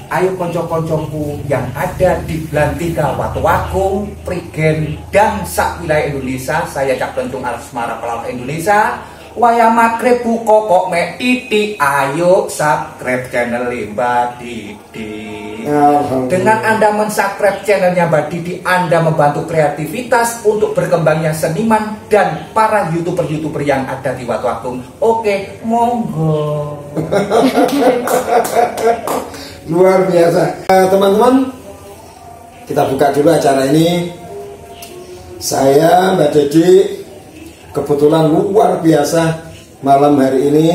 Ayo konco-koncoku yang ada di Belantika, Watuagung, Prigen, dan sak wilayah Indonesia. Saya Cak Plencung Asmara Pelawak Indonesia. Waya magrib buka kok me titik. Ayo subscribe channel Mbak Didi. Dengan Anda mensubscribe channelnya Mbak Didi, Anda membantu kreativitas untuk berkembangnya seniman dan para youtuber yang ada di Watuagung. Oke, monggo. Luar biasa. Teman-teman, kita buka dulu acara ini. Saya Mbak Didi kebetulan luar biasa malam hari ini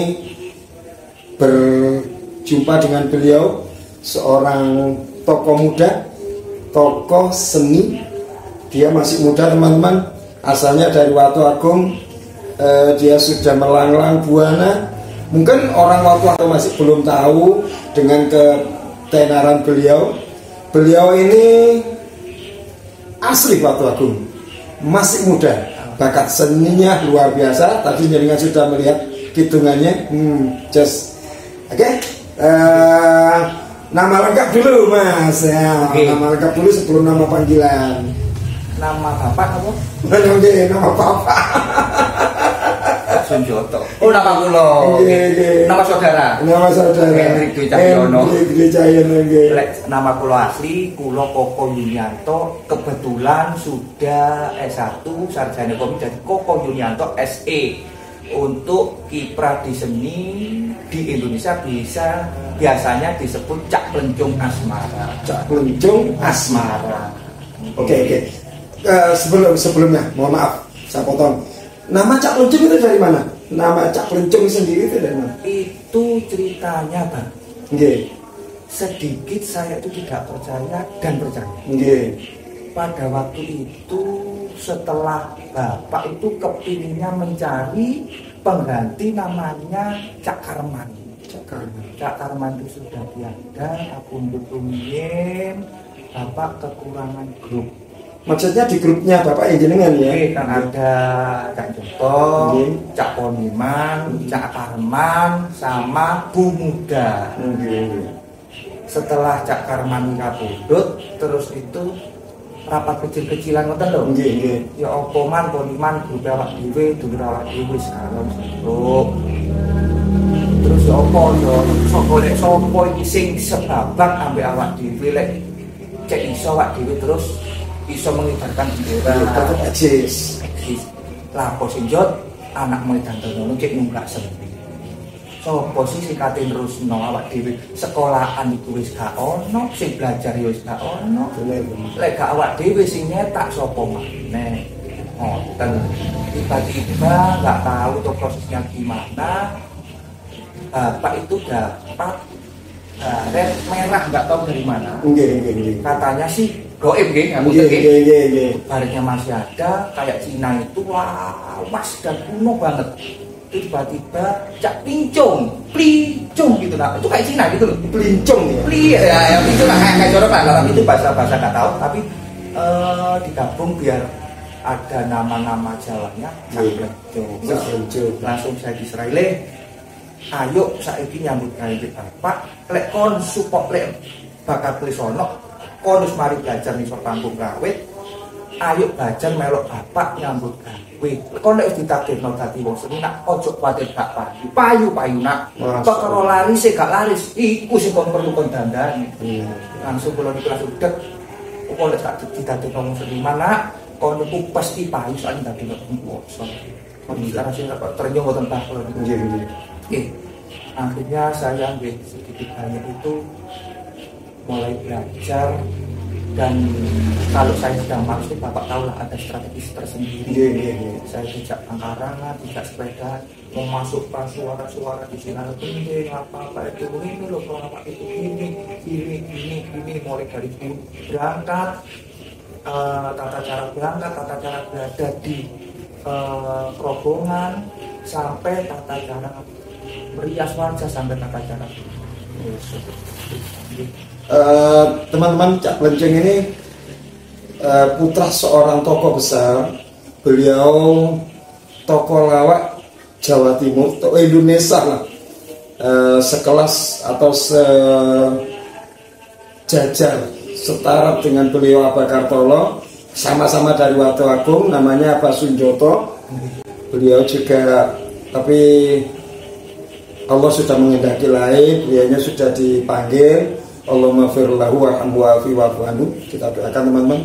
berjumpa dengan beliau, seorang tokoh muda, tokoh seni. Dia masih muda teman-teman, asalnya dari Watuagung. Dia sudah melanglang buana. Mungkin orang Watuagung masih belum tahu dengan ketenaran beliau. Beliau ini asli Watuagung, masih muda, bakat seninya luar biasa. Tadi jaringan sudah melihat hitungannya. Just oke. Nama lengkap dulu Mas ya. Nama lengkap dulu sebelum nama panggilan. Nama bapak apa? Nama bapak Sunjoto. Oh, nama kula. Nama saudara. Nama saudara. Hendrik Dwi Cahyono. Nama kula asli kula Koko Yunianto. Kebetulan sudah S1 sarjana ekonomi, jadi Koko Yunianto SE. Untuk kiprah di seni di Indonesia biasanya disebut Cak Plencung Asmara. Cak Plencung Asmara. Oke. Sebelumnya, mohon maaf, saya potong. Nama Cak Plencung itu dari mana? Nama Cak Plencung sendiri itu dari mana? Itu ceritanya Bang. Nggih. Sedikit saya itu tidak percaya dan percaya. Nggih. Pada waktu itu setelah bapak itu kepinginnya mencari pengganti namanya Cak Karman. Cak Karman itu sudah tiada, aku rumiyin, bapak kekurangan grup. Maksudnya di grupnya bapak yang jenengan ya? Oke, kan ada Cak Joko, Cak Poniman, Cak Karman, sama Bu Muda. Setelah Cak Karman kabudut, terus itu rapat kecil-kecilan ngoten lho. Ya opo man Poniman grup awak dhewe, dulur awak dhewe salon sesuk. Terus ya opo yo golek sapa iki sing sebabak ambek awak dhewe lek cek iso awak dhewe terus iso mengibarkan bendera eksis. Lah posinjot anak Medan Tono cek nunggak sepi. Sopo sih sing kate nerusno awak dhewe sekolahan iku wis gak ono, sing belajar ya wis gak ono. Lek gak awak dhewe sing nyetak sapa maneh. Ngoten. Tiba-tiba gak tahu tuh prosesnya gimana. Bapak itu dapat red merah gak tahu dari mana. Katanya sih goib nggih, ngaku nggih. Baliknya masih ada, kayak Cina itu lawas dan kuno banget. Tiba-tiba Cak Plincung gitu nah. Itu kayak Cina gitu loh. Plincung ya. Plincung lah kayak jorok lah, tapi itu bahasa nggak tahu. Tapi digabung biar ada nama-nama Jawanya Cak Plencung. Langsung saya diseraile. Ayo saiki nyambut gawe bapak. Lek kon support lek bakat lisono. Konus mari belajar nih soal panggung kawit. Ayo belajar melok bapak nyambut gawe. Kon nek ditakdirno dadi wong seni nak ojo kuwatir gak payu nak. Perkara laris gak laris iku sing kon perlu kon dandani. Langsung kula niku langsung dek. Kok nek tak ditakdirno wong seniman nak, kon niku pasti payu sak dadi wong seni. Kon sekarang sing ternyong ngoten tak kula niku. Nggih. Akhirnya saya ambil sedikit banyak itu mulai belajar. Dan kalau saya sedang maksud, bapak tahu lah ada strategi tersendiri. Saya tidak angkarangan, tidak sepeda, mau masuk suara-suara di sinar penting apa itu ini loh, kalau apa itu ini mulai dari berangkat, tata cara berangkat, tata cara berada di rombongan, sampai tata cara merias wajah, sampai tata cara teman-teman, Cak Plencung ini putra seorang tokoh besar. Beliau tokoh lawak Jawa Timur atau Indonesia lah, sekelas atau sejajar setara dengan beliau Abah Kartolo, sama-sama dari Watu Agung, namanya Abah Sunjoto. Beliau juga, tapi Allah sudah menghendaki lain, beliaunya sudah dipanggil. Allahumma firlahu warhamhu wa'fu anhu. Kita doakan teman-teman.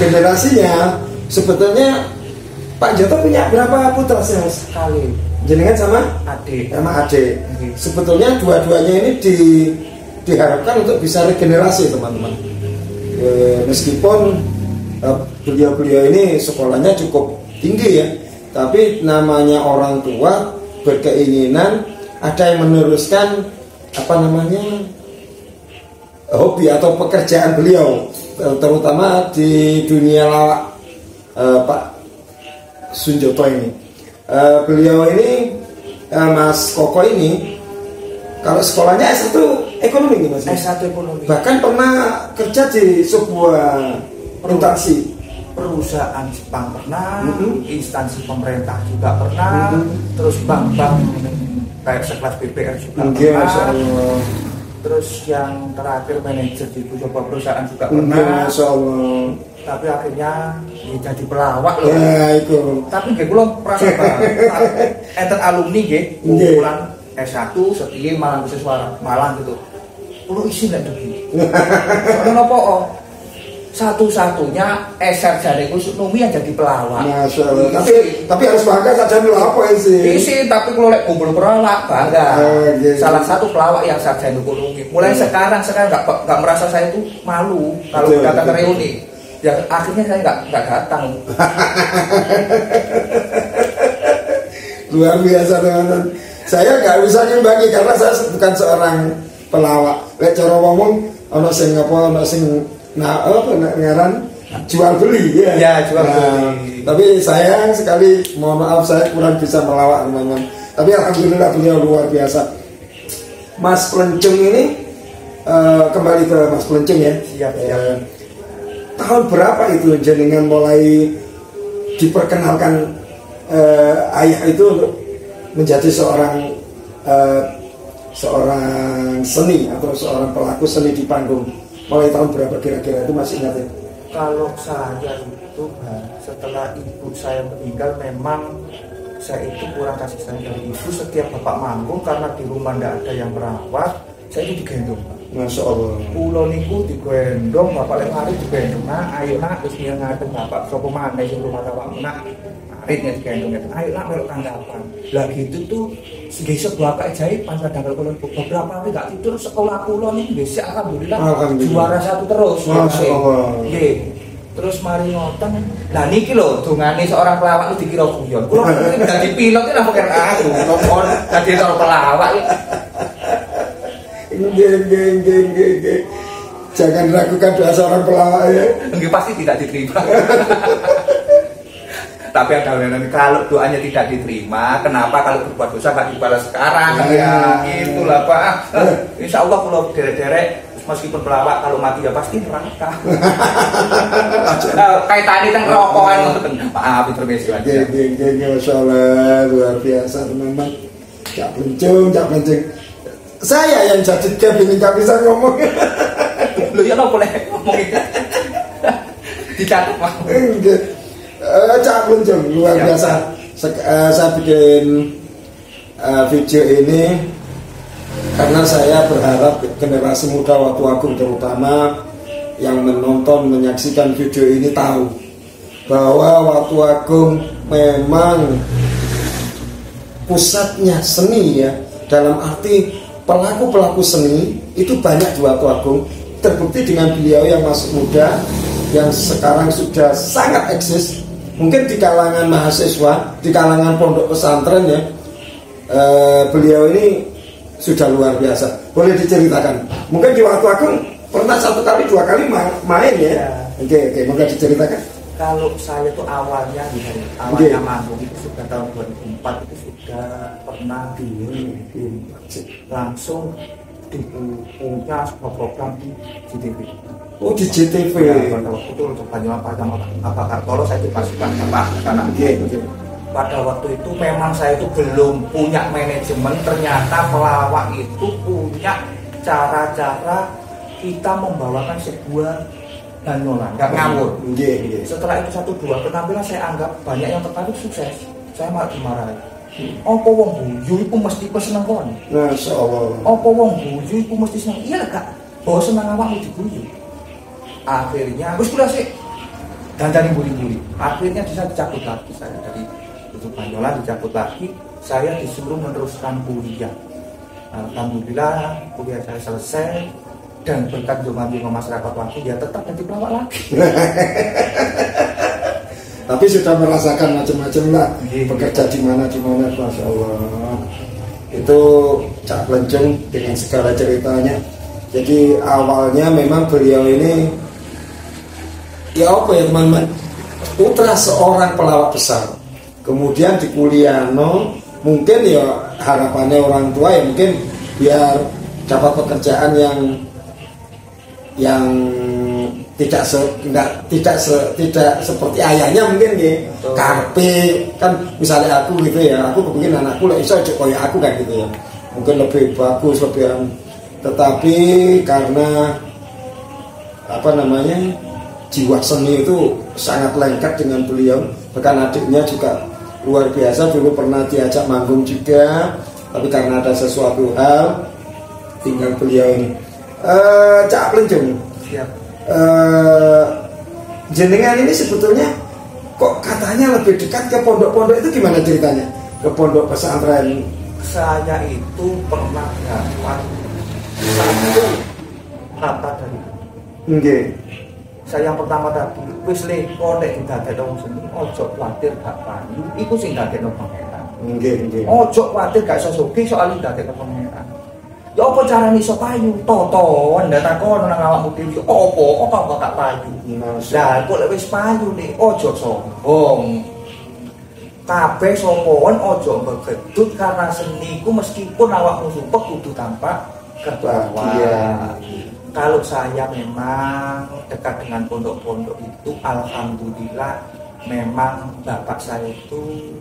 Generasinya sebetulnya Pak Joto punya berapa putra sih Mas? Sekali. Jenengan sama Adik. sama adik. Sebetulnya dua-duanya ini diharapkan untuk bisa regenerasi teman-teman. Meskipun beliau-beliau ini sekolahnya cukup tinggi ya, tapi namanya orang tua berkeinginan ada yang meneruskan hobi atau pekerjaan beliau, terutama di dunia lawak. Pak Sunjoto ini, beliau ini Mas Koko ini kalau sekolahnya S1 ekonomi nih Mas. S1 ekonomi. Bahkan pernah kerja di sebuah instansi perusahaan Jepang pernah, instansi pemerintah juga pernah, terus bank-bank kayak sekelas BPR juga pernah. Terus yang terakhir manajer di beberapa perusahaan juga pernah. Tapi akhirnya jadi pelawak loh. Ya itu. Tapi nggih kula merasa banget. Enten alumni nggih, kumpulan S1 setia Malang Siswara, Malang gitu. Kulo isin lek iki. Soalnya napa? Satu-satunya sarjana ekonomi yang jadi pelawak. Masya Allah. Tapi harus bangga sarjana apa sih? Isi, tapi kalau kumpul pelawak bangga. Salah satu pelawak yang sarjana ekonomi. Mulai sekarang nggak merasa saya itu malu kalau datang ke reuni. Ya akhirnya saya nggak datang. Luar biasa teman-teman. Saya nggak bisa nyimbangi karena saya bukan seorang pelawak. Lek cara ngomong, ono sing ngaran jual beli ya. Ya jual beli. Tapi sayang sekali, mohon maaf saya kurang bisa melawak teman-teman. Tapi alhamdulillah beliau luar biasa. Mas Plencung ini kembali ke Mas Plencung ya. Siap. Tahun berapa itu jenengan mulai diperkenalkan ayah itu untuk menjadi seorang seni atau seorang pelaku seni di panggung? Mulai tahun berapa kira-kira itu masih ingat ya? Kalau saya itu setelah ibu saya meninggal, memang saya itu kurang kasih sayang dari ibu. Setiap bapak manggung karena di rumah tidak ada yang merawat, saya itu digendong. Masya Allah. Pulau niku digendong, bapak lemari digendong. Nah, ayo nak, terus dia ngadeng bapak sopo mana sing rumah awakmu nak. Akhirnya digendong itu. Ayo nak melok tanggapan. Lah gitu tuh segi sebuah keajaiban padahal kalau beberapa hari gak tidur sekolah pulau nih bisa alhamdulillah juara 1 terus. Masya Allah. Terus mari ngoten. Lah niki lho dongane seorang pelawak itu dikira guyon. Kulo mungkin dadi pilot iki lah mungkin aku nopon dadi seorang pelawak. Geng. Jangan ragukan doa seorang pelawak ya. Nggih pasti tidak diterima. Tapi ada yang kalau doanya tidak diterima, kenapa kalau berbuat dosa nggak dibalas sekarang? Ya itulah Pak. Insya Allah kalau derek-derek meskipun pelawak kalau mati ya pasti neraka. Kaitannya tentang rokokan, maaf intermezzo aja. Geng, Masya Allah, luar biasa teman-teman. Cak Plencung. Saya yang jadi kebingin gak bisa ngomong. Lu ya nggak boleh ngomong itu. Dicatat Pak. Cak Plencung luar biasa. Saya bikin video ini karena saya berharap generasi muda Watu Agung terutama yang menonton menyaksikan video ini tahu bahwa Watu Agung memang pusatnya seni ya, dalam arti pelaku-pelaku seni itu banyak di Watu Agung. Terbukti dengan beliau yang masih muda yang sekarang sudah sangat eksis. Mungkin di kalangan mahasiswa, di kalangan pondok pesantren ya, beliau ini sudah luar biasa. Boleh diceritakan? Mungkin di Watu Agung pernah 1 kali 2 kali main ya? Oke, boleh diceritakan? Kalau saya tuh awalnya manggung itu sudah tahun 2004 itu sudah pernah langsung punya sebuah program di JTV. Oh di JTV. Ya, pada waktu itu untuk Banyuwangi Abah Kartolo saya dipasukan Pak karena pada waktu itu memang saya itu belum punya manajemen, ternyata pelawak itu punya cara-cara kita membawakan sebuah banyolan, nggak ngawur. Setelah itu 1-2 penampilan saya anggap banyak yang tertarik, sukses. Saya malah dimarahi. Apa wong guyu iku mesti seneng kon? Masyaallah. Apa wong guyu iku mesti seneng? Iya Kak. Bahwa seneng awakmu diguyu. Akhirnya wis kula sik dandani buri-buri. Akhirnya bisa dicabut lagi saya dari itu banyolan, dicabut lagi. Saya disuruh meneruskan kuliah. Alhamdulillah kuliah saya selesai dan berkat donga-donga masyarakat waktu ya tetap jadi pelawak lagi. Tapi sudah merasakan macam-macam lah, bekerja di mana, Masya Allah. Itu Cak Plencung dengan segala ceritanya. Jadi awalnya memang beliau ini, ya apa ya teman-teman, putra seorang pelawak besar. Kemudian di Kuliano, mungkin ya harapannya orang tua ya mungkin biar dapat pekerjaan yang tidak seperti ayahnya mungkin ya. Karpe kan misalnya aku gitu ya, aku kepingin anakku lah iso kayak aku kan gitu ya. Mungkin lebih bagus lebih, tetapi karena apa namanya jiwa seni itu sangat lengkap dengan beliau. Bahkan adiknya juga luar biasa, dulu pernah diajak manggung juga, tapi karena ada sesuatu hal tinggal beliau ini. Cak Plencung. Siap. Jenengan ini sebetulnya kok katanya lebih dekat ke pondok-pondok, itu gimana ceritanya? Ke pondok pesantren. Saya itu pernah dapat satu kata dari saya yang pertama tadi, wis le kok nek didadekno wong seni ojo kuwatir gak payu, iku sing dadekno pangeran. Ojo kuwatir gak iso sugih soal dadekno pangeran. Ya apa carane iso payu? Toton ndak takon nang awakmu dhewe. Apa kok gak payu? Lah kok lek wis payu nih ojo sombong. Kabeh sombongan ojo begedut karena seni ku meskipun awakmu sumpek kudu tampak kebahagiaan. Kalau saya memang dekat dengan pondok-pondok itu, alhamdulillah memang bapak saya itu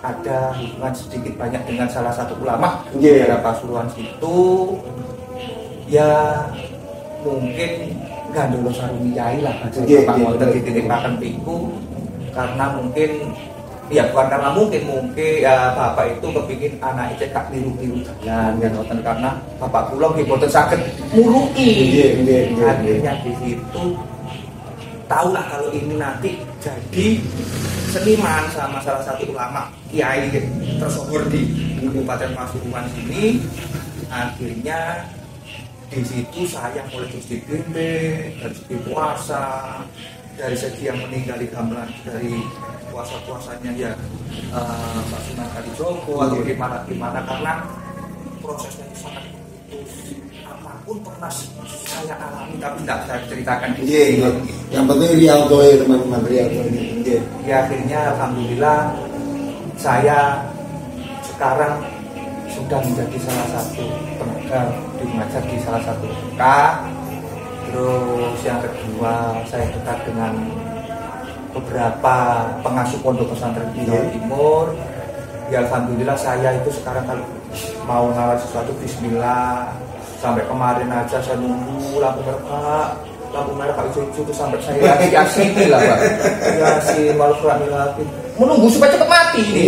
ada hubungan sedikit banyak dengan salah satu ulama di daerah Pasuruan situ. Ya mungkin Gandolo Sarumiyai lah Pak Wonten dititipkan piku, karena mungkin ya bukan karena mungkin ya bapak itu kepingin anak itu gak tiru-tiru jalan kan wonten, karena bapak kula nggih boten saged muruki. Akhirnya di situ tahu lah kalau ini nanti jadi seniman sama salah satu ulama kiai tersohor di Kabupaten Pasuruan sini. Akhirnya di situ saya mulai dibimbing dari segi puasa, dari segi yang meninggali gamelan dari puasa-puasanya ya Pak Sunan Kalijogo atau gimana karena prosesnya sangat putus. Apapun pernah saya alami tapi tidak saya ceritakan. Yang penting Rialto ya teman-teman, Rialto ini. Ya akhirnya alhamdulillah saya sekarang sudah menjadi salah satu tenaga mengajar di salah satu TK. Terus yang kedua saya dekat dengan beberapa pengasuh pondok pesantren di Jawa Timur. Ya alhamdulillah saya itu sekarang kalau mau ngawal sesuatu bismillah. Sampai kemarin aja saya nunggu lampu merah Pak Ijo itu sampai saya yasin lah Pak. Yasin walqur'anil menunggu supaya cepat mati ini.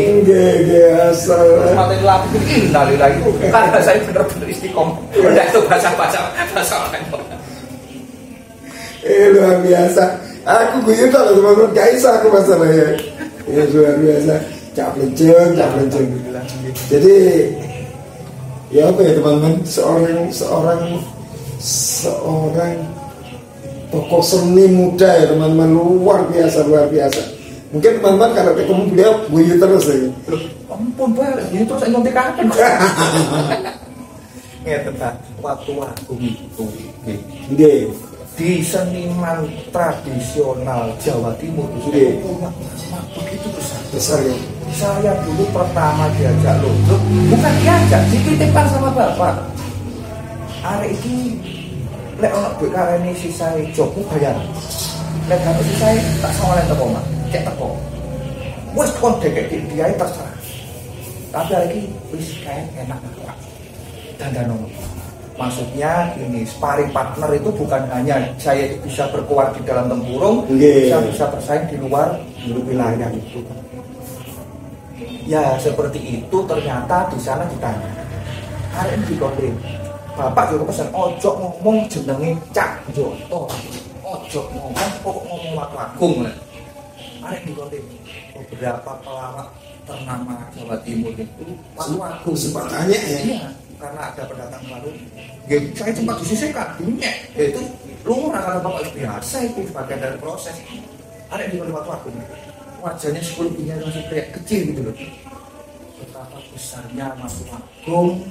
Asal. Mati lampu ini lagi karena saya benar-benar istiqomah. Udah itu bahasa lain. Luar biasa. Aku guyu kalau teman-teman Kaisa aku masalahnya. Ya luar biasa. Cak Plencung. Jadi ya apa ya teman-teman, seorang tokoh seni muda ya teman-teman, luar biasa. Mungkin teman-teman kalau ketemu beliau guyu terus ya. Ampun Pak, guyu terus nyontek kapan? Ngeten Pak, waktu aku itu di seniman tradisional Jawa Timur itu punya nama begitu besar ya. Saya dulu pertama diajak lontong, bukan diajak, dititipkan sama bapak. Arek iki lek ono duit karene sisae jobmu bayar. Lek gak sisae tak sawale teko mak, cek teko. Wis kon dekek dia terserah. Tapi arek iki wis kae enak Pak. Dandanono. Maksudnya ini sparring partner itu bukan hanya saya itu bisa berkuat di dalam tempurung, bisa bersaing di luar wilayah itu. Ya seperti itu. Ternyata di sana ditanya, hari ini dikonten, bapak juga pesan ojo ngomong jenenge Cak Joto, ojo ngomong pokok ngomong Watu Agung. Hari ini dikonten beberapa pelawak ternama Jawa Timur itu Watu Agung. Sepakannya ya. Iya, karena ada pendatang baru. Saya sempat disisihkan, itu lumrah kalau bapak biasa itu bagian dari proses. Ada di Watu Agung, wajahnya 10 punya masih kayak kecil gitu loh. Betapa besarnya Watu Agung,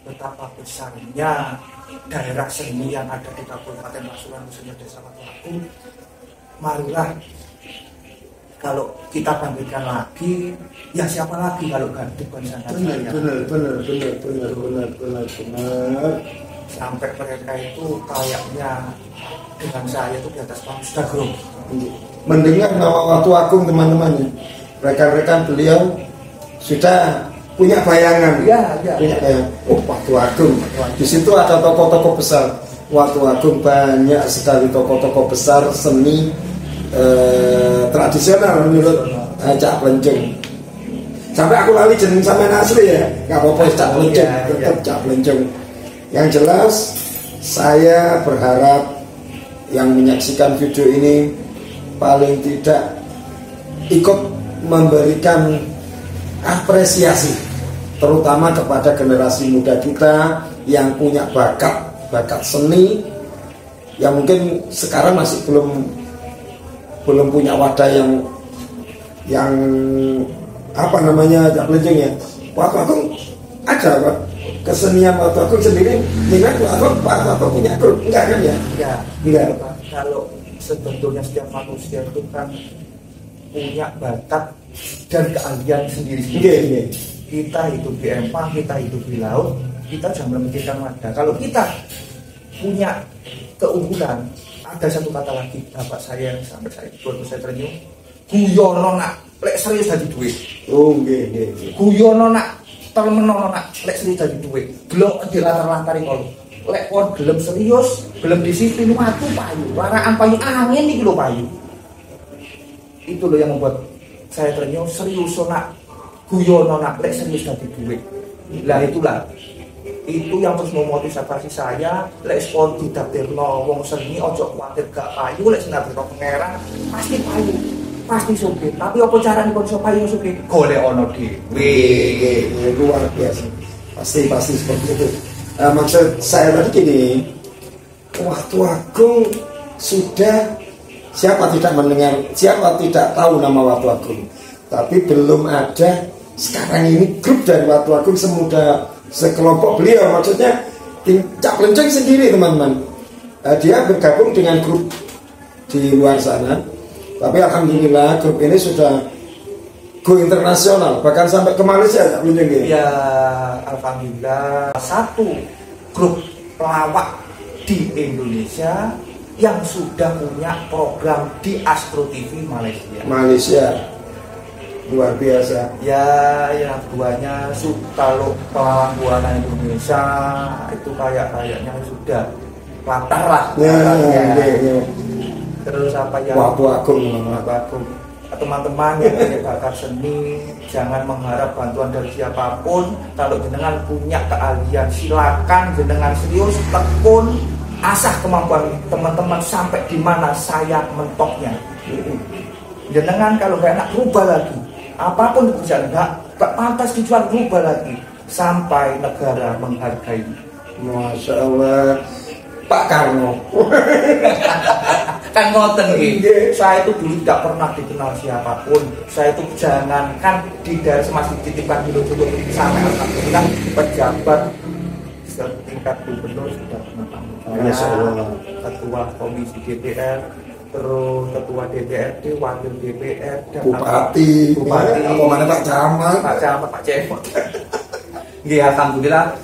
betapa besarnya daerah seni yang ada di Kabupaten Pasuruan, khususnya Desa Watu Agung. Marilah kalau kita bangkitkan lagi, ya siapa lagi kalau bukan saya. Benar. Sampai mereka itu kayaknya dengan saya itu di atas panggung sudah grow. Mendengar nama Watu Agung teman-teman, rekan-rekan beliau sudah punya bayangan. Punya bayangan. Oh, Watu Agung. Di situ ada tokoh-tokoh besar. Watu Agung banyak sekali tokoh-tokoh besar seni tradisional menurut Cak Plencung. Sampai aku lali jeneng sampean asli ya, nggak apa-apa Cak Plencung, tetap Cak Plencung. Yang jelas saya berharap yang menyaksikan video ini paling tidak ikut memberikan apresiasi, terutama kepada generasi muda kita yang punya bakat seni, yang mungkin sekarang masih belum punya wadah yang apa namanya Cak Plencung ya. Watu Agung ada Pak, kesenian Watu Agung sendiri dengan Watu Agung punya grup enggak kan ya? Enggak. Kalau sebetulnya setiap manusia itu kan punya bakat dan keahlian sendiri-sendiri. Kita hidup di empang, kita hidup di laut, kita jangan memikirkan wadah. Kalau kita punya keunggulan, ada satu kata lagi bapak saya yang sampai saya ternyuh, guyono nak lek serius dadi duit. Oh nggih. Guyono nak temen-temen nak lek serius dadi duit. Blok dilatar-latari kok. Lek kon gelem serius, gelem disiplin watu payu. Waraan payu angin iki lho payu. Itu loh yang membuat saya ternyuh, serius nak guyono nak lek serius dadi duit. Lah itulah itu yang terus memotivasi saya. Lek sport didaptirno wong seni ojo kuwatir gak payu, lek sinabirno pangeran pasti payu, pasti sugih. Tapi apa carane kon iso payu sugih? Golek ono dhewe. Luar biasa. Pasti seperti itu. Maksud saya tadi gini, Watu Agung sudah, siapa tidak mendengar, siapa tidak tahu nama Watu Agung, tapi belum ada sekarang ini grup dari Watu Agung semudah sekelompok beliau. Maksudnya Cak Plencung sendiri teman-teman, dia bergabung dengan grup di luar sana, tapi alhamdulillah grup ini sudah go internasional, bahkan sampai ke Malaysia Cak Plencung ya. Alhamdulillah satu grup pelawak di Indonesia yang sudah punya program di Astro TV Malaysia. Luar biasa. Ya yang keduanya kalau pelawak buatan Indonesia itu kayaknya sudah latar lah. Ya. Terus apa yang Watu Agung. Teman-teman yang punya bakat seni, jangan mengharap bantuan dari siapapun. Kalau jenengan punya keahlian, silakan jenengan serius, tekun, asah kemampuan teman-teman sampai di mana saya mentoknya. Jenengan kalau nggak enak rubah lagi. Apapun pekerjaan nggak pantas dijual, rubah lagi sampai negara menghargai. Masya Allah, Pak Karno. Kan ngoten gitu. Saya itu dulu tidak pernah dikenal siapapun. Saya itu jangankan di daerah masih dititipkan dulu sampai alhamdulillah pejabat setingkat gubernur sudah pernah saya, ketua komisi DPR, terus ketua DPRD, wakil DPR, dan bupati, apa mana Pak Camat, Pak Cemot. Alhamdulillah.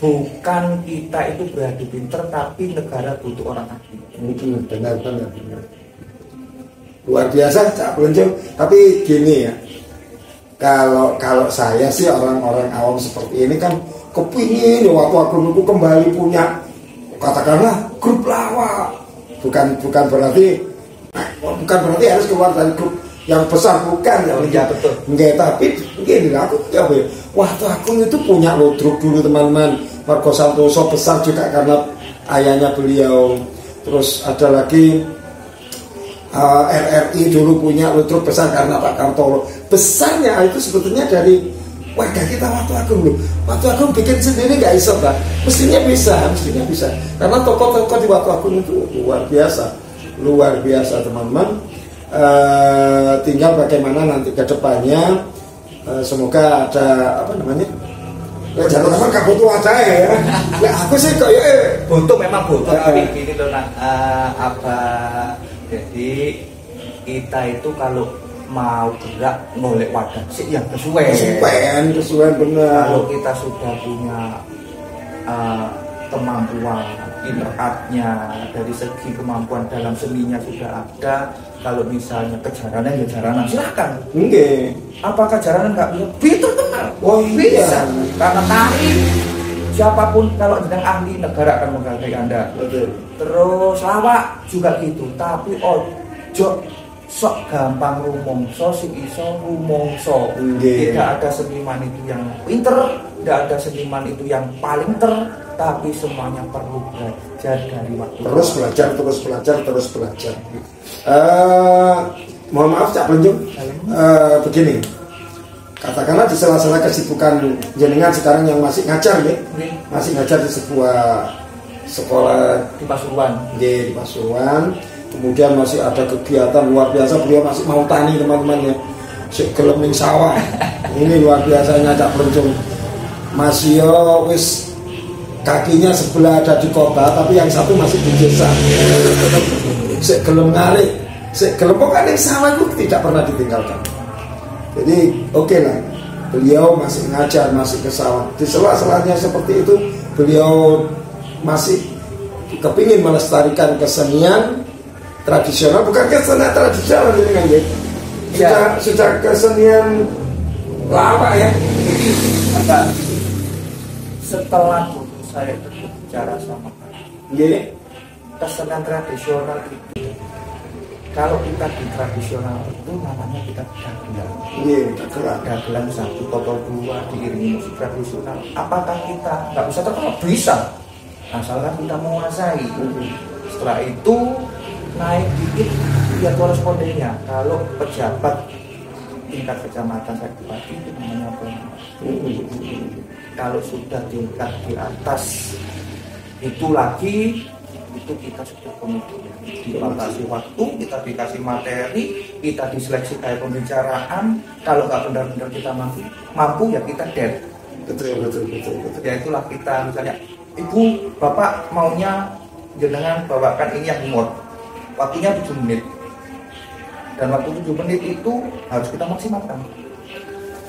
Bukan kita itu beradu pinter, tapi negara butuh orang ahli. Benar. Luar biasa Cak Plencung. Tapi gini ya, kalau saya sih orang-orang awam seperti ini kan kepingin ya Watu Agung itu kembali punya katakanlah grup lawak. Bukan berarti harus keluar dari grup yang besar, bukan ya. Iya betul. Enggak, tapi gini aku ya Watu Agung itu punya ludruk dulu teman-teman. Margo Santoso besar juga karena ayahnya beliau. Terus ada lagi RRI dulu punya ludruk besar karena Pak Kartolo. Besarnya itu sebetulnya dari warga kita Watu Agung loh. Watu Agung bikin sendiri nggak iso Pak. Mestinya bisa. Karena tokoh-tokoh di Watu Agung itu luar biasa teman-teman. Tinggal bagaimana nanti ke depannya. Semoga ada apa namanya? Jangan memang gak butuh aja ya. Aku sih kayak butuh memang butuh tapi gini loh jadi kita itu kalau mau gerak ngolek wadah sih yang kesuwen benar. Kalau kita sudah punya kemampuan artnya dari segi kemampuan dalam seninya sudah ada. Kalau misalnya kejaranan ya jaranan silakan. Oke. Apakah jaranan nggak bisa terkenal? Oh bisa. Karena tari siapapun kalau sedang ahli negara akan menghargai Anda. Betul. Terus lawak juga gitu. Tapi ojo sok gampang rumongso si iso rumongso. Tidak ada seniman itu yang pinter, tidak ada seniman itu yang paling tapi semuanya perlu belajar dari waktu. Terus belajar. Mohon maaf Cak Penjung, begini. Katakanlah di sela-sela kesibukan jenengan sekarang yang masih ngajar ya, masih ngajar di sebuah sekolah di Pasuruan. Di Pasuruan. Kemudian masih ada kegiatan luar biasa, beliau masih mau tani teman-teman ya, gelem sawah. Ini luar biasanya Cak Penjung. Masih wis kakinya sebelah ada di kota, tapi yang satu masih di desa. Gelem ngarik, gelem pokoknya sawah itu tidak pernah ditinggalkan. Jadi oke lah, beliau masih ngajar, masih ke sawah. Di sela-selanya seperti itu, beliau masih kepingin melestarikan kesenian tradisional, bukan kesenian tradisional ini kan ya. Sudah kesenian lama ya. Setelah saya berbicara sama kesenian tradisional itu, kalau kita di tradisional itu namanya kita dagelan satu atau dua diiringi musik tradisional. Apakah kita nggak bisa terkenal? Bisa, asalkan kita menguasai. Setelah itu naik dikit lihat korespondennya. Kalau pejabat tingkat kecamatan saya bupati itu namanya apa? Kalau sudah tingkat di atas itu lagi, itu kita sudah kemudian dibatasi waktu, kita dikasih materi, kita diseleksi kayak pembicaraan. Kalau nggak benar-benar kita mampu ya kita dead. Betul. Ya itulah kita, misalnya ibu bapak maunya jenengan bawakan ini yang humor, waktunya 7 menit, dan waktu 7 menit itu harus kita maksimalkan,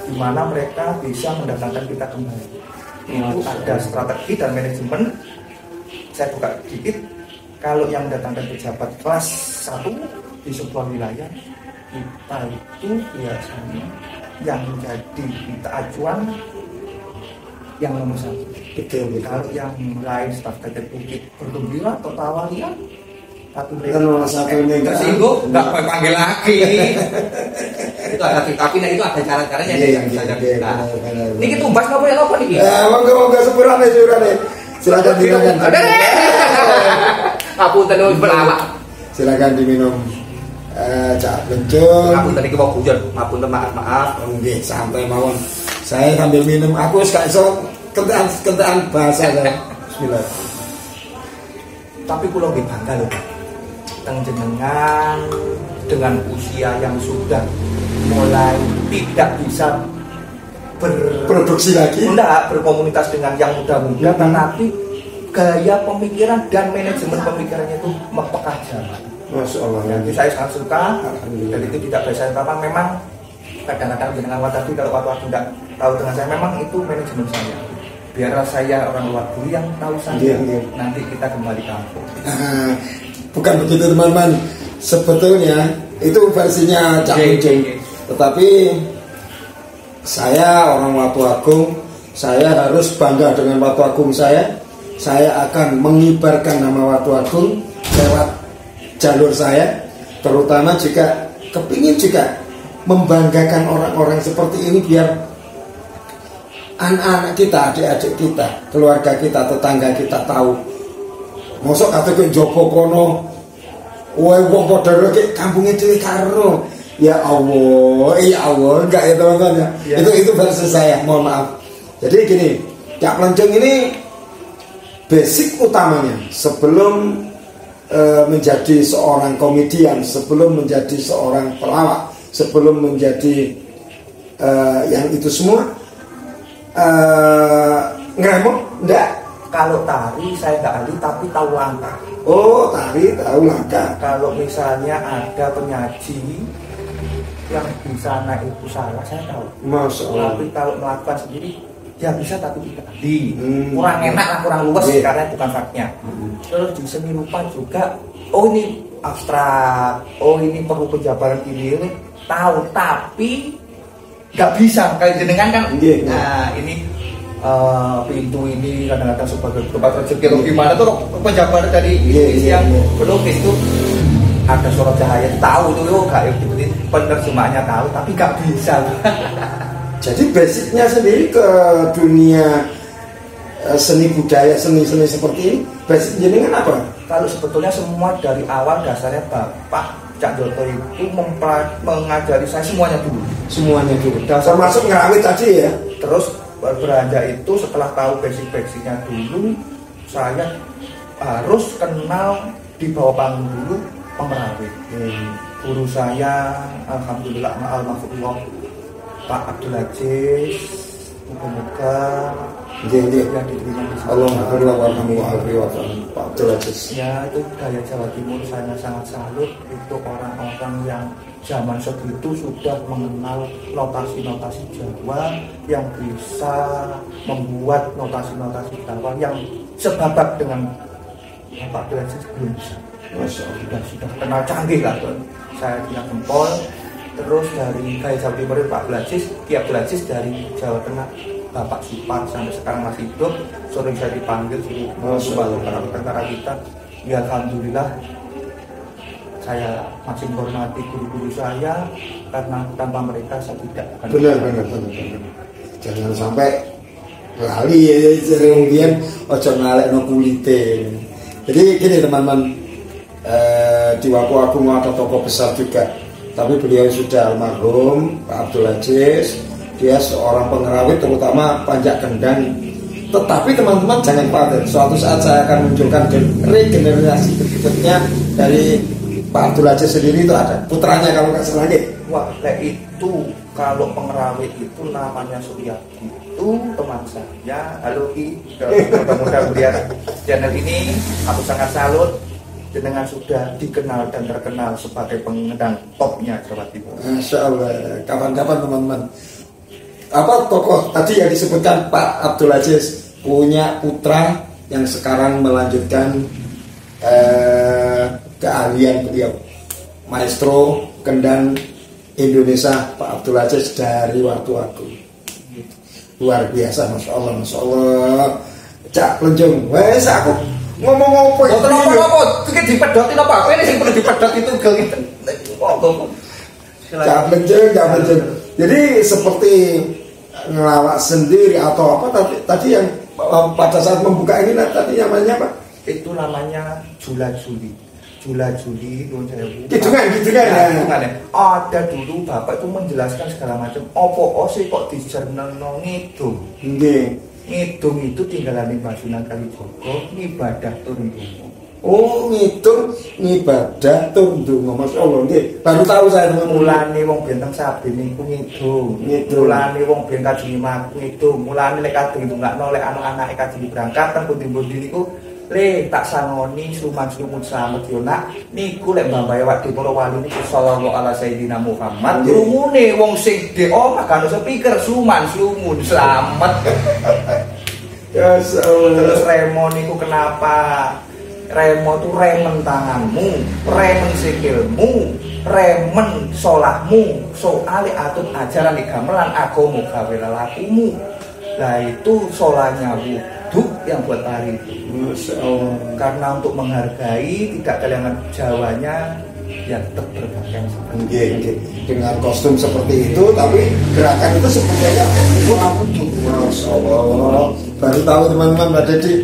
di mana mereka bisa mendatangkan kita kembali. Itu ada strategi dan manajemen. Saya buka sedikit. Kalau yang mendatangkan pejabat kelas 1 di sebuah wilayah, kita itu biasanya yang menjadi kita acuan yang nomor 1. Betul. Kalau yang lain staf tetep bukit bergembira atau tawa lihat, tapi mereka nomor 1 ini tersinggung nggak panggil lagi. Itu ada, tapi itu ada cara-caranya yang bisa kita. Ini kita tumbas apa ya apa nih? Monggo sepurane. Silakan diminum. Ngapunten berlama. Silakan diminum. Cak Penjung. Ngapunten iki mau hujan. Ngapunten maaf. Nggih, santai mawon. Saya sambil minum. Aku wis gak iso kentekan bahasa saya. Bismillah. Tapi kula nggih bangga lho. Teng jenengan dengan usia yang sudah mulai tidak bisa berproduksi lagi, berkomunitas dengan yang muda-muda, tetapi gaya pemikiran dan manajemen pemikirannya itu mempekah zaman. Masya Allah. Jadi saya sangat suka, dan itu tidak biasa. Memang kadang-kadang jenengan Watafi kalau waktu tidak tahu dengan saya, memang itu manajemen saya. Biar saya orang luar dulu yang tahu saya. Nanti kita kembali kampung. Bukan begitu teman-teman. Sebetulnya itu versinya Cak Penjung. Tetapi saya orang Watu Agung saya harus bangga dengan Watu Agung saya akan mengibarkan nama Watu Agung lewat jalur saya, terutama jika kepingin juga membanggakan orang-orang seperti ini biar anak-anak kita, adik-adik kita, keluarga kita, tetangga kita tahu. Mosok kata ke Jopo kono, woi wong padha ke kampungnya dhewe karo. Ya Allah, enggak ya teman-teman ya. Itu versi saya, mohon maaf. Jadi gini, Cak Pelenceng ini basic utamanya sebelum menjadi seorang komedian, sebelum menjadi seorang pelawak, sebelum menjadi yang itu semua ngeremok enggak. Kalau tari saya nggak ahli tapi tahu langkah. Oh, tari tahu langkah. Kalau misalnya ada penyaji yang bisa naik pusara saya tahu. Masya Allah. Tapi kalau melakukan sendiri ya bisa tapi tidak ahli. Kurang enak lah, kurang luas karena bukan faknya. Terus di seni rupa juga, oh ini abstrak, oh ini perlu penjabaran ini tahu tapi nggak bisa kayak jenengan kan. Nah ini pintu ini kadang-kadang sebagai tempat rezeki atau gimana tuh penjabaran dari yang pelukis itu ada sorot cahaya tahu tuh gak penerjemahnya tahu tapi gak bisa. Jadi basicnya sendiri ke dunia seni budaya, seni-seni seperti ini basic jenengan apa? Kalau sebetulnya semua dari awal dasarnya Bapak Cak Joto itu mengajari saya semuanya dulu. Dasar masuk ngerawit tadi ya. Terus beranjak itu setelah tahu basic-basicnya dulu, saya harus kenal di bawah panggung dulu pemerawit. Guru saya alhamdulillah almarhum Pak Abdul Aziz, moga-moga yang diterima di sini. Alhamdulillah Pak Abdul Aziz. Ya itu gaya Jawa Timur saya sangat salut. Itu orang-orang yang zaman segitu sudah mengenal notasi-notasi Jawa, yang bisa membuat notasi-notasi Jawa yang sebabak dengan Pak Abdul Aziz belum bisa. Masya Allah. Sudah kenal canggih lah tuh. Saya punya jempol. Terus dari gaya Jawa Timur Pak Abdul Aziz, Ki Abdul Aziz dari Jawa Tengah Bapak Supar sampai sekarang masih hidup. Sering saya dipanggil suruh para kita. Ya alhamdulillah saya masih menghormati guru-guru saya karena tanpa mereka saya tidak akan. Benar. Jangan sampai lali ya kemudian ojo ngalekno kulite. Jadi gini teman-teman, di Watu Agung ada tokoh besar juga, tapi beliau sudah almarhum Pak Abdul Aziz. Dia seorang pengerawit terutama panjak kendang. Tetapi teman-teman jangan khawatir, suatu saat saya akan munculkan regenerasi berikutnya dari Pak Abdul Aziz sendiri. Itu ada putranya kalau nggak salah lagi. Wah, itu kalau pengerawit itu namanya Suryadi, itu teman saya. Halo Ki, mudah-mudahan melihat channel ini, aku sangat salut dengan sudah dikenal dan terkenal sebagai pengendang topnya Jawa Timur. Masya Allah, kapan-kapan teman-teman. Apa tokoh tadi yang disebutkan Pak Abdul Aziz punya putra yang sekarang melanjutkan keahlian beliau, maestro kendang Indonesia Pak Abdul Aziz dari Watu Agung. Luar biasa, Masya Allah. Cak Pelenceng, wes aku ngomong apa itu? Kenapa? Ini dipedotin apa? Ini sih perlu dipedot itu gitu. Cak Pelenceng. Jadi seperti ngelawak sendiri atau apa tadi yang pada saat membuka ini tadi namanya apa? Itu namanya Jula-Juli Hitungan ya. Ada dulu Bapak itu menjelaskan segala macam. Opo sih kok dijenengno ngidung? Ngidung itu tinggalan Mbah Sunan Kalijaga, ibadah turun dungo. Oh, ngitung ibadah turun dungo. Masya Allah, baru tahu saya teman-teman. Mulane wong benteng saben niku ngidung. Mulane wong ben kaji ngidung. Mulane lek kadung ndongakno lek anak-anake kaji berangkat teng pundi-pundi niku tak sangoni suman-sumun slamet yo nak niku lek mbah Wadi para wali niku sallallahu ala sayidina Muhammad rumune wong sing de omah kan speaker suman-sumun slamet. Ya Terus remo niku kenapa? Remo itu remen tanganmu, remen sikilmu, remen solahmu. Soale atut ajaran di gamelan agama gawe lelakumu. Nah itu solanya wudhu yang buat hari itu. Masya Allah. Karena untuk menghargai tidak kalangan Jawanya ya tetap berpakaian seperti dengan kostum seperti itu, tapi gerakan itu sebenarnya wudhu. Masya Allah. Baru tahu teman-teman Mbak Dedi.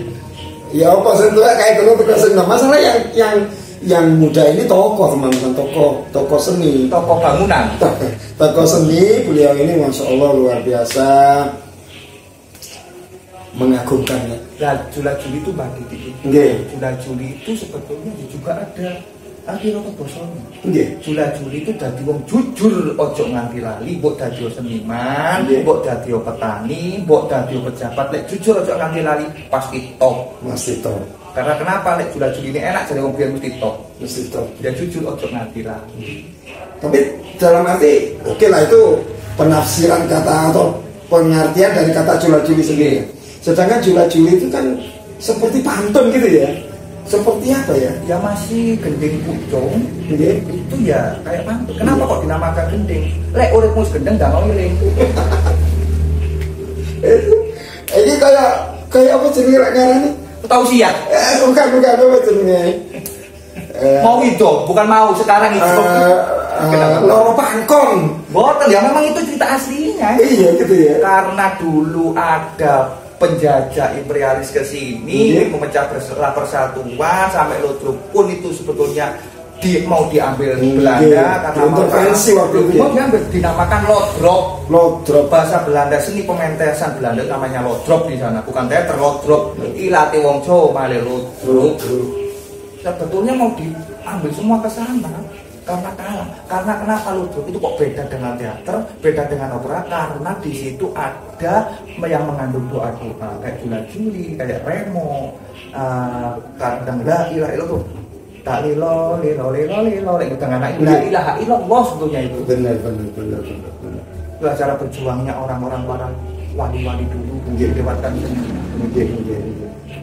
Ya apa sentuh kayak dulu terus. Nah, masalah yang muda ini tokoh teman-teman, tokoh seni, tokoh bangunan, tokoh seni. Beliau ini Masya Allah luar biasa mengagumkan ya. Nah, Jula-juli itu bagi itu. Jula-juli itu sebetulnya juga ada akhirnya bosone. Jula-juli itu dadi wong jujur, ojo nganti lali, mbok dadi seniman, mbok dadi petani, mbok dadi pejabat, lek jujur ojo nganti lali pasti top. Mesti top. Karena kenapa lek Jula-juli ini enak jadi wong biar mesti top. Mesti top. Ya jujur ojo nganti lali. Tapi dalam arti oke lah itu penafsiran kata atau pengertian dari kata Jula-juli sendiri. Sedangkan Jula-juli itu kan seperti pantun gitu ya. Seperti apa ya? Ya masih gending pucung. Itu ya kayak pantun. Kenapa kok dinamakan gending? Lek uripmu gendeng gak mau ngiling. Ini kayak apa jenenge ngarane? Tahu sih ya? Bukan apa jenenge. Mau itu, bukan mau sekarang itu. Loro pangkong. Boten ya, memang itu cerita aslinya. Iya gitu ya. Karena dulu ada penjajah imperialis ke sini memecah belah persatuan sampai Lodro pun itu sebetulnya mau diambil Belanda karena intervensi waktu itu. Mau diambil dinamakan Lodrop. Lodrop bahasa Belanda, seni pementasan Belanda namanya Lodrop di sana, bukan teater Lodrop. Ilate wong Jawa male Lodrop. Sebetulnya mau diambil semua ke sana karena kalah. Karena kenapa Lodrop itu kok beda dengan teater, beda dengan opera? Karena di situ ada yang mengandung doa-doa kayak Jula-juli, kayak Remo, kadang la ilaha illallah, tak lilo dengan anak la ilaha illallah sebetulnya itu. Benar. Itulah cara berjuangnya orang-orang para wali-wali dulu lewatkan seni.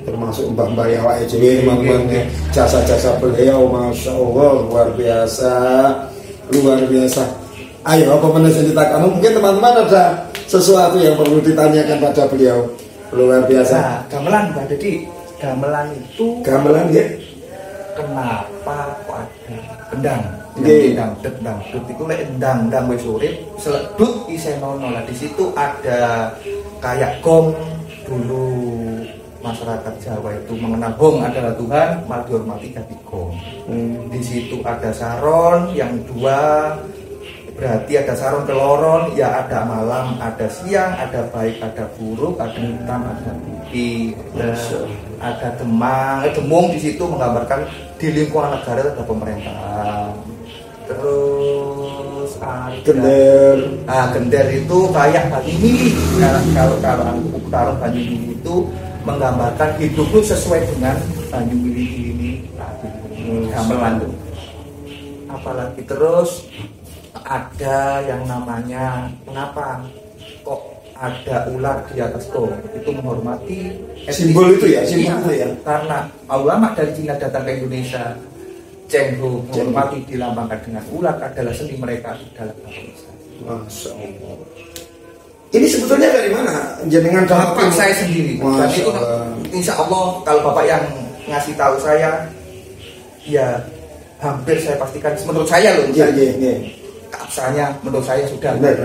Termasuk mbak-mbak yang lain jadi jasa-jasa beliau Masya Allah luar biasa. Ayo apa mana ceritakan, mungkin teman-teman ada sesuatu yang perlu ditanyakan pada beliau. Luar biasa. Nah, gamelan Mbak Dedi, gamelan itu ya. Kenapa kok ada kendang? Dangdut itu lek endang wis urip seledut isih nono. Lah di situ ada kayak gong. Dulu masyarakat Jawa itu mengenal gong adalah Tuhan, malah dihormati jadi gong. Di situ ada saron yang dua, berarti ada saron keloron, ya ada malam, ada siang, ada baik, ada buruk, ada hitam, ada putih, ada demung di situ menggambarkan di lingkungan negara ada pemerintahan. Terus ada gender itu kayak Banyumili. Kalau taruh Banyumili itu menggambarkan hidup lu sesuai dengan Banyumili ini. Gamelan tuh. Apalagi terus ada yang namanya kenapa kok ada ular di atas tong, itu menghormati simbol itu ya, simbol itu ya. Karena ulama dari Cina datang ke Indonesia, Chengho menghormati dilambangkan dengan ular adalah seni mereka dalam bangsa. Masya Allah. Ini sebetulnya dari mana? Jenengan bapak saya sendiri. Dan itu insya Allah kalau bapak yang ngasih tahu saya, ya hampir saya pastikan menurut saya loh. Iya. Keabsahannya menurut saya sudah. Benar.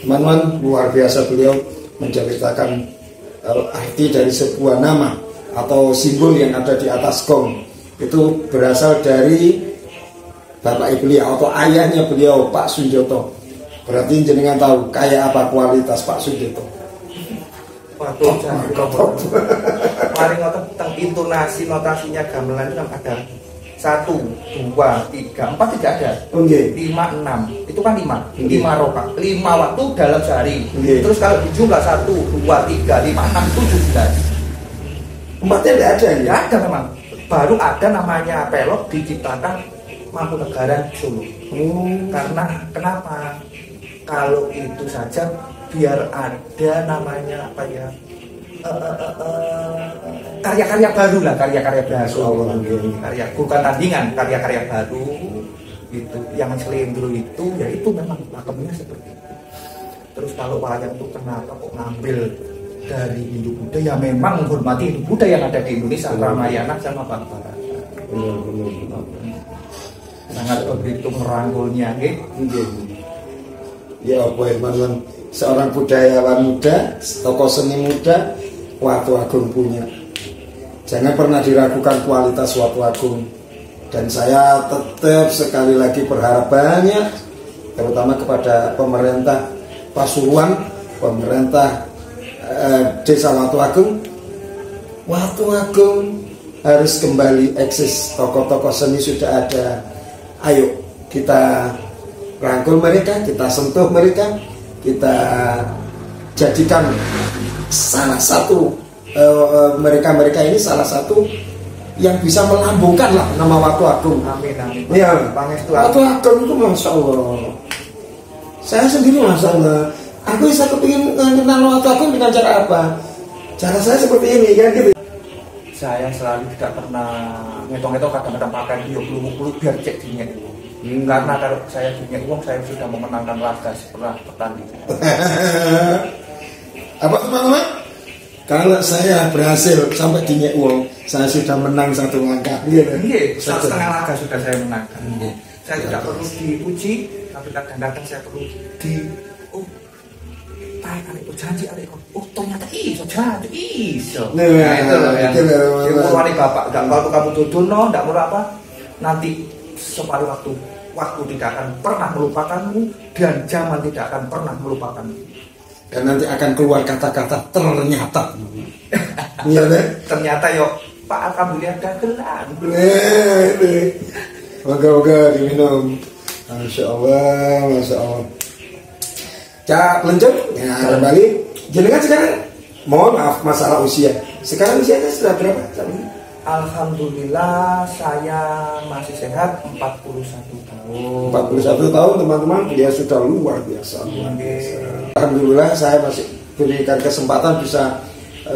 Teman-teman, luar biasa beliau menceritakan arti dari sebuah nama atau simbol yang ada di atas gong. Itu berasal dari bapak beliau atau ayahnya beliau, Pak Sunjoto. Berarti jenengan tahu kayak apa kualitas Pak Sunjoto. Waduh, paling tentang intonasi notasinya gamelan itu kan ada 1, 2, 3, 4 tidak ada. 5, 6 itu kan 5 rokaat, 5 waktu dalam sehari. Terus kalau dijumlah 1, 2, 3, 5, 6, 7, 9. 4-nya tidak ada ya? Tidak ada memang. Baru ada namanya pelok diciptakan Mangkunegaran Solo. Karena kenapa? Kalau itu saja biar ada namanya apa ya? Karya-karya baru lah, karya-karya baru. Bukan tandingan, karya-karya baru itu yang selendro itu, ya itu memang pakemnya seperti itu. Terus kalau wayang itu kenapa kok ngambil dari Hindu Buddha ya memang menghormati Hindu Buddha yang ada di Indonesia, Ramayana sama Bhagavatam. Sangat begitu merangkulnya, gitu. Ya, apa teman-teman, seorang budayawan muda, tokoh seni muda, Watu Agung punya. Jangan pernah diragukan kualitas Watu Agung. Dan saya tetap sekali lagi berharap banyak, terutama kepada pemerintah Pasuruan, pemerintah Desa Watu Agung. Watu Agung harus kembali eksis. Tokoh-tokoh seni sudah ada. Ayo kita rangkul mereka, kita sentuh mereka, kita jadikan salah satu mereka ini salah satu yang bisa melambungkan lah nama Watu Agung. Amin, amin. Ya, Watu Agung itu masya Allah. Saya sendiri masya Allah. Aku bisa kepingin kenal Watu Agung dengan cara apa? Cara saya seperti ini kan gitu. Saya selalu tidak pernah ngitung-ngitung, kadang-kadang pakai puluh biar cek dinyek uang. Karena kalau saya dinyek uang, saya sudah memenangkan laga setelah pertandingan. Apa teman-teman? Kalau saya berhasil sampai dinyek uang, saya sudah menang satu langkah. Iya, setengah laga sudah saya menangkan. Saya tidak perlu dipuji, tapi kadang-kadang saya perlu itu janji ternyata janji iso. Nah, itu loh ya. Mulai bapak, kalau kamu tuduh tidak mau apa, nanti separuh waktu tidak akan pernah melupakanmu dan zaman tidak akan pernah melupakanmu. Dan nanti akan keluar kata-kata ternyata. Iya deh. Ternyata yo Pak alhamdulillah dagelan. Moga-moga diminum. Masya Allah, Masya Allah. Cak Lencong, ya kembali. Jenengan sekarang, mohon maaf masalah usia. Sekarang usianya sudah berapa? Alhamdulillah saya masih sehat 41 tahun. 41 tahun teman-teman, dia sudah luar biasa. Alhamdulillah saya masih berikan kesempatan bisa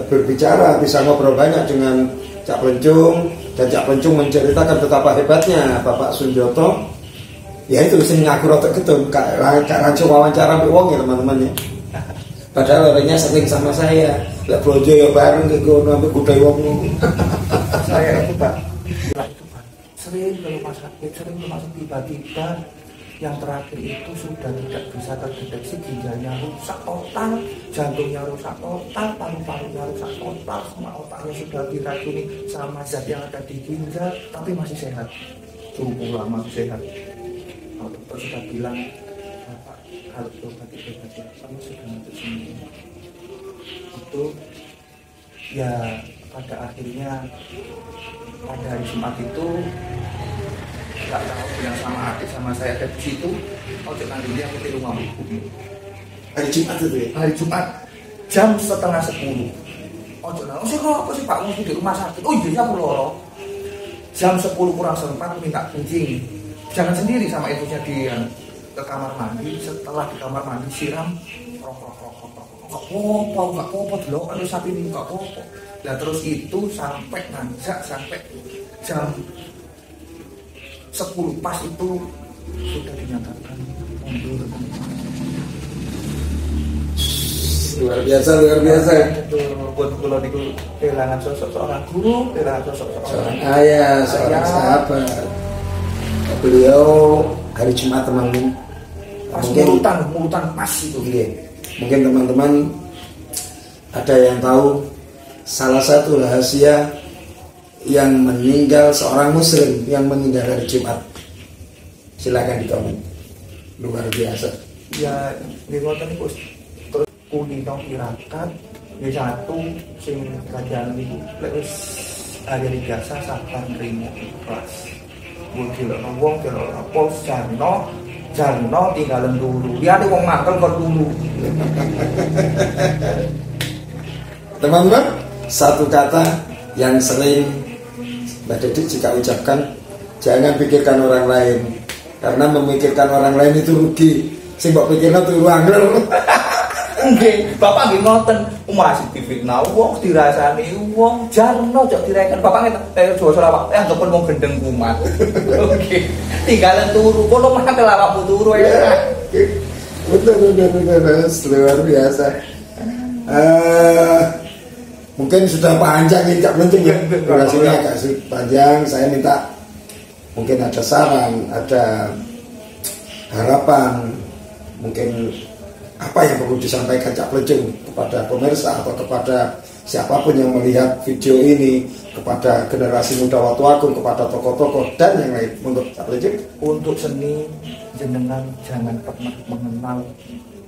berbicara, bisa ngobrol banyak dengan Cak Lencong. Dan Cak Lencong menceritakan betapa hebatnya Bapak Sunjoto. Ya itu sing ngaku rotok ketun Kak Ranco wawancara mbek wong ya teman-teman ya. Padahal orangnya sering sama saya. Lah bojo ya bareng ke kono ambek kudai wong. Saya itu Pak sering ke rumah sakit, tiba-tiba yang terakhir itu sudah tidak bisa terdeteksi, ginjalnya rusak total, jantungnya rusak total, paru-parunya rusak total, semua otaknya sudah diracuni sama zat yang ada di ginjal, tapi masih sehat. Cukup lama sehat. Dokter sudah bilang, Bapak kalau obat sama sudah nanti semua. Itu ya pada akhirnya pada hari Jumat itu nggak tahu bilang sama adik sama saya ada di situ. Ojo nanti dia ke rumah ibu. Hari Jumat itu ya? Hari Jumat jam 9:30. Ojo nanti kok sih Pak mesti di rumah sakit. Oh iya aku loro. Jam 10 kurang seperempat minta kencing. Jangan sendiri sama ibunya dia ke kamar mandi. Setelah di kamar mandi siram rokok. Gak apa-apa dulu kalau sapi ini gak apa-apa. Nah terus itu sampai nanjak sampai jam 10 pas itu sudah dinyatakan mundur. Luar biasa. Buat kalau di kehilangan sosok seorang guru, kehilangan sosok seorang ayah, seorang sahabat. Beliau hari Jumat teman-teman. Mulutan pas itu. Iya. Mungkin teman-teman ada yang tahu salah satu rahasia yang meninggal seorang muslim yang meninggal hari Jumat. Silakan dikomen. Luar biasa. Ya, di kota ini terus kunintong tirakat ya satu sing kajian itu terus hari biasa sabar nerima ikhlas. Bukti wong pos Jarno tinggalan dulu. Dia ada wong makan kok dulu. Teman-teman, satu kata yang sering Mbak Dedik jika ucapkan, jangan pikirkan orang lain. Karena memikirkan orang lain itu rugi. Sing mbok pikirno turu angler. Nggih, Bapak nggih ngoten. Masih difitnah wong, dirasani wong, Jarno cok direken. Bapak ngene, Jawa Sarawak, anggapun wong gendeng kumat. Oke. Tinggalan turu, kono mate awakmu turu ya. Betul, luar biasa. Mungkin sudah panjang ini Cak Plencung ya, durasinya agak panjang. Saya minta mungkin ada saran, ada harapan, mungkin apa yang perlu disampaikan Cak Plencung kepada pemirsa atau kepada siapapun yang melihat video ini, kepada generasi muda Watu Agung, kepada tokoh-tokoh dan yang lain. Untuk Cak Plencung, untuk seni jenengan jangan pernah mengenal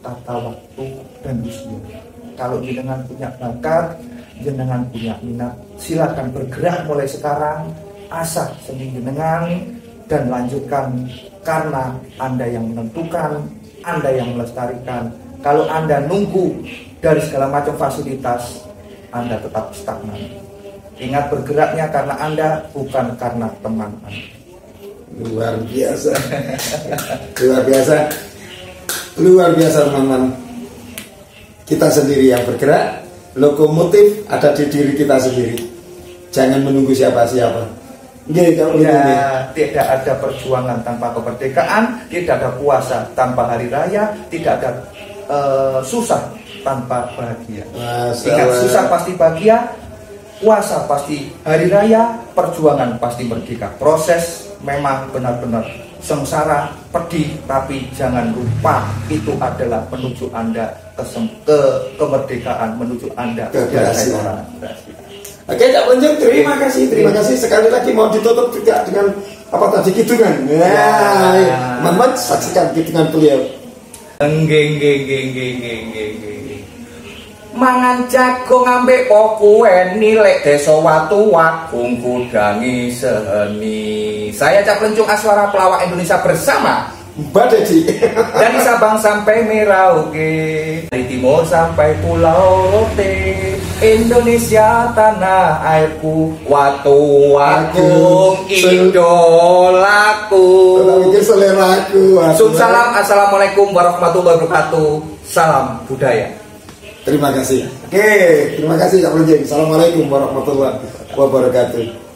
tata waktu dan usia. Kalau jenengan punya bakat, jenengan punya minat, silakan bergerak mulai sekarang, asah seni jenengan dan lanjutkan, karena Anda yang menentukan, Anda yang melestarikan. Kalau Anda nunggu dari segala macam fasilitas, Anda tetap stagnan. Ingat bergeraknya karena Anda, bukan karena teman Anda. Luar biasa. Luar biasa. Luar biasa teman-teman. Kita sendiri yang bergerak, lokomotif ada di diri kita sendiri. Jangan menunggu siapa-siapa. Tidak ada perjuangan tanpa kemerdekaan, tidak ada puasa tanpa hari raya, tidak ada susah tanpa bahagia. Ingat, susah pasti bahagia, puasa pasti hari raya, perjuangan pasti merdeka. Proses memang benar-benar sengsara, pedih, tapi jangan lupa itu adalah menuju Anda ke kemerdekaan, menuju Anda keberhasilan. Oke, Cak Plencung, terima kasih sekali lagi. Mau ditutup juga dengan apa tadi, kidungan. Teman-teman saksikan kidungan beliau. Mangan jagung ambek pokuen nilai desa Watu Agung kudangi seni. Saya Cak Plencung, Aswara Pelawak Indonesia bersama Mbak Dedi. dari Sabang sampai Merauke, dari timur sampai Pulau Rote, Indonesia tanah airku, Watu Agung idolaku. Seleraku. Salam, assalamualaikum warahmatullahi wabarakatuh. Salam budaya. Terima kasih. Oke, terima kasih Cak Plencung. Assalamualaikum warahmatullahi wabarakatuh.